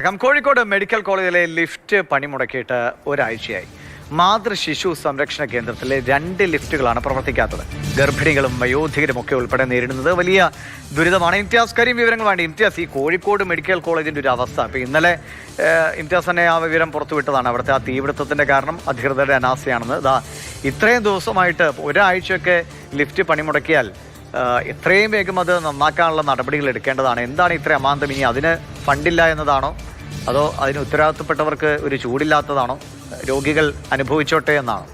Kozhikode medical കോളേജിലെ lift പണിമുടക്കിയിട്ട് ഒരാഴ്ചയായി. മാതൃശിശു സംരക്ഷണ കേന്ദ്രത്തിലെ 2 ലിഫ്റ്റുകളാണ് പ്രവർത്തിക്കാത്തത്. ഗർഭിണികളും വയോധികരും ഒക്കെ ഉൾപ്പെടെ നേരിടുന്നത് വലിയ ദുരിതമാണ്. ഇംതിയാസ് കരീം വിവരങ്ങൾ വേണ്ടി. ഇംതിയാസ്, ഈ കോഴിക്കോട് മെഡിക്കൽ കോളേജിന്റെ ഒരു അവസ്ഥ ഇപ്പൊ ഇന്നലെ ഇംതിയാസ് തന്നെ ആ വിവരം പുറത്തുവിട്ടതാണ്. അവിടുത്തെ ആ തീപിടുത്തത്തിന്റെ കാരണം അധികൃതരുടെ അനാസ്ഥയാണെന്ന്. ഇത്രയും ദിവസമായിട്ട് ഒരാഴ്ചയൊക്കെ ലിഫ്റ്റ് പണിമുടക്കിയാൽ എത്രയും വേഗം അത് നന്നാക്കാനുള്ള നടപടികൾ എടുക്കേണ്ടതാണ്. എന്താണ് ഇത്ര അമാന്തം? ഇനി അതിന് ഫണ്ടില്ല എന്നതാണോ, അതോ അതിന് ഉത്തരവാദിത്തപ്പെട്ടവർക്ക് ഒരു ചൂടില്ലാത്തതാണോ, രോഗികൾ അനുഭവിച്ചോട്ടെ എന്നാണോ?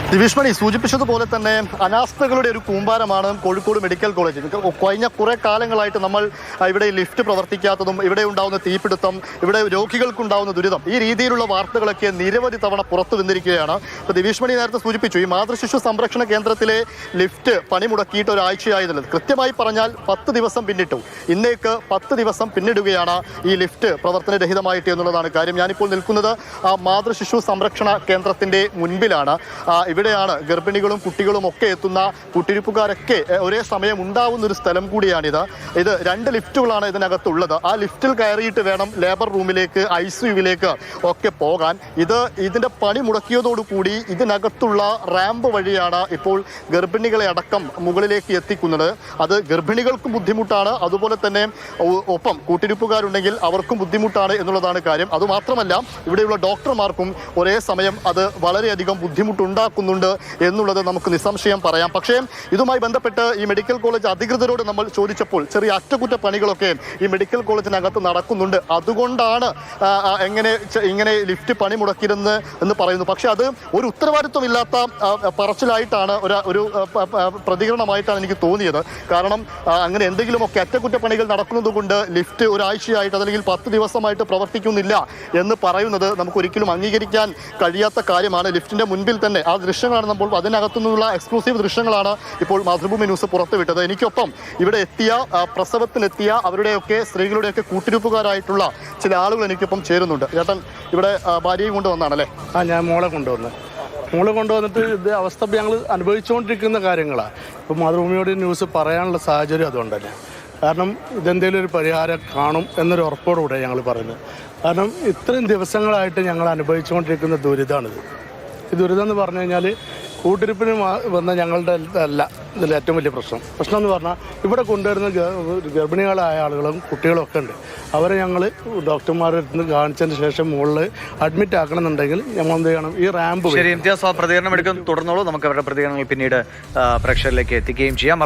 ദിവിഷ്മണി സൂചിപ്പിച്ചതുപോലെ തന്നെ അനാസ്ഥകളുടെ ഒരു കൂമ്പാരമാണ് കോഴിക്കോട് മെഡിക്കൽ കോളേജ്. കഴിഞ്ഞ കുറേ കാലങ്ങളായിട്ട് നമ്മൾ ഇവിടെ ലിഫ്റ്റ് പ്രവർത്തിക്കാത്തതും, ഇവിടെ ഉണ്ടാകുന്ന തീപിടുത്തം, ഇവിടെ രോഗികൾക്കുണ്ടാകുന്ന ദുരിതം, ഈ രീതിയിലുള്ള വാർത്തകളൊക്കെ നിരവധി തവണ പുറത്തു വന്നിരിക്കുകയാണ്. ഇപ്പോൾ ദിവിഷ്മണി നേരത്തെ സൂചിപ്പിച്ചു, ഈ മാതൃശിശു സംരക്ഷണ കേന്ദ്രത്തിലെ ലിഫ്റ്റ് പണിമുടക്കിയിട്ട് ഒരാഴ്ചയായിരുന്നത്. കൃത്യമായി പറഞ്ഞാൽ 10 ദിവസം പിന്നിട്ടു. ഇന്നേക്ക് 10 ദിവസം പിന്നിടുകയാണ് ഈ ലിഫ്റ്റ് പ്രവർത്തനരഹിതമായിട്ട് എന്നുള്ളതാണ് കാര്യം. ഞാനിപ്പോൾ നിൽക്കുന്നത് ആ മാതൃശിശു സംരക്ഷണ കേന്ദ്രത്തിൻ്റെ മുൻപിലാണ്. ഇവിടെയാണ് ഗർഭിണികളും കുട്ടികളും ഒക്കെ എത്തുന്ന, കുട്ടിരിപ്പുകാരൊക്കെ ഒരേ സമയം ഉണ്ടാവുന്ന ഒരു സ്ഥലം കൂടിയാണിത്. ഇത് 2 ലിഫ്റ്റുകളാണ് ഇതിനകത്തുള്ളത്. ആ ലിഫ്റ്റിൽ കയറിയിട്ട് വേണം ലേബർ റൂമിലേക്ക്, ICUവിലേക്ക് ഒക്കെ പോകാൻ. ഇതിൻ്റെ പണി മുടക്കിയതോടുകൂടി ഇതിനകത്തുള്ള റാമ്പ് വഴിയാണ് ഇപ്പോൾ ഗർഭിണികളെ അടക്കം മുകളിലേക്ക് എത്തിക്കുന്നത്. അത് ഗർഭിണികൾക്കും ബുദ്ധിമുട്ടാണ്, അതുപോലെ തന്നെ ഒപ്പം കൂട്ടിരിപ്പുകാരുണ്ടെങ്കിൽ അവർക്കും ബുദ്ധിമുട്ടാണ് എന്നുള്ളതാണ് കാര്യം. അതുമാത്രമല്ല, ഇവിടെയുള്ള ഡോക്ടർമാർക്കും ഒരേ സമയം അത് വളരെയധികം ബുദ്ധിമുട്ടുണ്ടാക്കുന്നുണ്ട് എന്നുള്ളത് നമുക്ക് നിസ്സംശയം പറയാം. പക്ഷേ ഇതുമായി ബന്ധപ്പെട്ട് ഈ മെഡിക്കൽ കോളേജ് അധികൃതരോട് നമ്മൾ ചോദിച്ചപ്പോൾ ചെറിയ അറ്റകുറ്റപ്പണികളൊക്കെ ഈ മെഡിക്കൽ കോളേജിനകത്ത് നടക്കുന്നുണ്ട്, അതുകൊണ്ടാണ് ഇങ്ങനെ ലിഫ്റ്റ് പണി മുടക്കിയിരുന്നത് എന്ന് പറയുന്നു. പക്ഷെ അത് ഒരു ഉത്തരവാദിത്വമില്ലാത്ത പറച്ചിലായിട്ടാണ്, ഒരു പ്രതികരണമായിട്ടാണ് എനിക്ക് തോന്നിയത്. കാരണം അങ്ങനെ എന്തെങ്കിലുമൊക്കെ അറ്റകുറ്റപ്പണികൾ നടക്കുന്നത് കൊണ്ട് ലിഫ്റ്റ് ഒരാഴ്ചയായിട്ട് അല്ലെങ്കിൽ 10 ദിവസമായിട്ട് പ്രവർത്തിക്കുന്നില്ല എന്ന് പറയുന്നത് നമുക്ക് ഒരിക്കലും അംഗീകരിക്കാൻ കഴിയാത്ത കാര്യമാണ്. ലിഫ്റ്റിന്റെ മുൻപിൽ തന്നെ ആ ദൃശ്യങ്ങളാണ് നമ്മൾ, അതിനകത്തു നിന്നുള്ള എക്സ്ക്ലൂസീവ് ദൃശ്യങ്ങളാണ് ഇപ്പോൾ മാതൃഭൂമി ന്യൂസ് പുറത്തുവിട്ടത്. എനിക്കൊപ്പം ഇവിടെ പ്രസവത്തിനെത്തിയ അവരുടെയൊക്കെ സ്ത്രീകളുടെയൊക്കെ കൂട്ടിരിപ്പുകാരായിട്ടുള്ള ചില ആളുകൾ എനിക്കൊപ്പം ചേരുന്നുണ്ട്. ചേട്ടൻ ഇവിടെ ഭാര്യയും കൊണ്ടുവന്നാണല്ലേ? ഞാൻ മോളെ കൊണ്ടുവന്നിട്ട് ഇത് അവസ്ഥ ഞങ്ങൾ അനുഭവിച്ചുകൊണ്ടിരിക്കുന്ന കാര്യങ്ങളാണ്. ഇപ്പോൾ മാതൃഭൂമിയോട് ന്യൂസ് പറയാനുള്ള സാഹചര്യം അതുകൊണ്ടല്ലേ. കാരണം ഇതെന്തെങ്കിലും ഒരു പരിഹാരം കാണും എന്നൊരു ഉറപ്പോടുകൂടെ ഞങ്ങൾ പറയുന്നത്. കാരണം ഇത്രയും ദിവസങ്ങളായിട്ട് ഞങ്ങൾ അനുഭവിച്ചുകൊണ്ടിരിക്കുന്ന ദുരിതമാണിത്. ഈ ദുരിതം എന്ന് പറഞ്ഞു കഴിഞ്ഞാൽ കൂട്ടിരിപ്പിന് വന്ന ഞങ്ങളുടെ അല്ല ഇതിൽ ഏറ്റവും വലിയ പ്രശ്നം എന്ന് പറഞ്ഞാൽ ഇവിടെ കൊണ്ടുവരുന്ന ഗർഭിണികളായ ആളുകളും കുട്ടികളും ഒക്കെ ഉണ്ട്. അവരെ ഞങ്ങൾ ഡോക്ടർമാരുടെ അടുത്ത് കാണിച്ചതിന് ശേഷം മുകളിൽ അഡ്മിറ്റ് ആക്കണമെന്നുണ്ടെങ്കിൽ ഞങ്ങൾ എന്ത് ചെയ്യണം, ഈ റാമ്പ്. ശരി, പ്രതികരണം എടുക്കാൻ തുടർന്നോളൂ. നമുക്ക് അവരുടെ പ്രതികരണങ്ങൾ പിന്നീട് പ്രേക്ഷകരിലേക്ക് എത്തിക്കുകയും ചെയ്യാം.